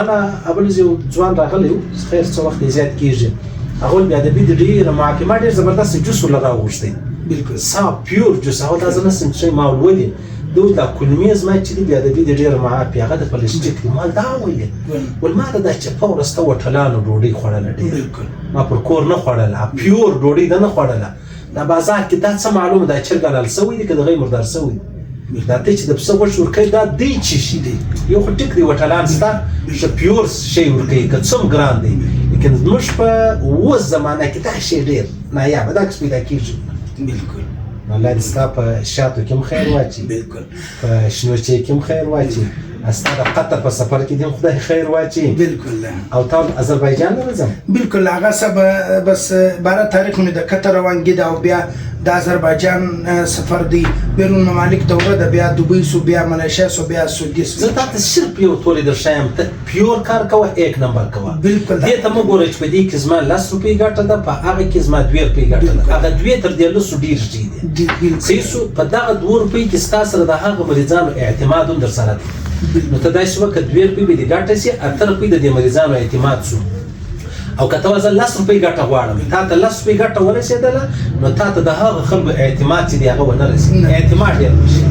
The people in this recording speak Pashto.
انا ابل زیو ځوان راغلی خیر څه وخت زیات کیږي هغه بیا د بي ډېر محاکمه ډېر زبردست جوس ولا راوښتي بالکل صاف پیور جوس هغه د ځنه سم چې ما ولودي دوی دا کلمیز ما چې بیا د بي ډېر محاکمه هغه د پلاستیک مال دا ویلې ولما دا چې په ورسته وټلانو ډوډۍ خوړل بالکل ما پر کور نه خوړل پیور ډوډۍ نه خوړل دا بازار کې دا څه معلومه ده چې ګلال سوي دي کله غیر مردار سوي دا ته چې د پسه غوښ ورکوي دا دی چې شي دی یو خو ټیک دی وټلان ستا چې پیور شی ورکوي که څوم ګران دی لیکن زموږ په اوس زمانه کې دا شی ډېر نایابه دا کس پیدا کېږي بالکل الله دې ستا په شاتو کې هم خیر واچي بالکل په شنوچۍ کې هم خیر واچي ستا د قطر په سفر کې دې هم خدای خیر واچي بالکل او تا آذربایجان نه راځم بالکل هغه څه بس باره تاریخ مې د قطر روانګي ده او بیا د آذربایجان سفر دی بیرون ممالک دوره ده بیا دوبۍ سو بیا ملیشیا سو بیا سعودي سو زه تاسو صرف یو تورې درښایم ته پیور کار کوه یک نمبر کوه بالکل دې ته مو ګورئ چې په دې کې زما 10 روپۍ ګټه ده په هغه کې زما 2 روپۍ ګټه ده هغه 2 تر دې لسو ډېر دي صحیح سو په دغه 2 روپۍ کې ستا سره د هغه مریضانو اعتماد هم در سره دی نو ته داسې وکړه 2 روپۍ به دې ګټه سي 8 روپۍ د دې مریضانو اعتماد سو او که ته زه 10 روپۍ ګټه غواړم تا ته 10 روپۍ ګټه ورسېدله نو تا ته د هغه خلکو اعتماد چې دی هغه ونه رسېږي اعتماد ډېر وشي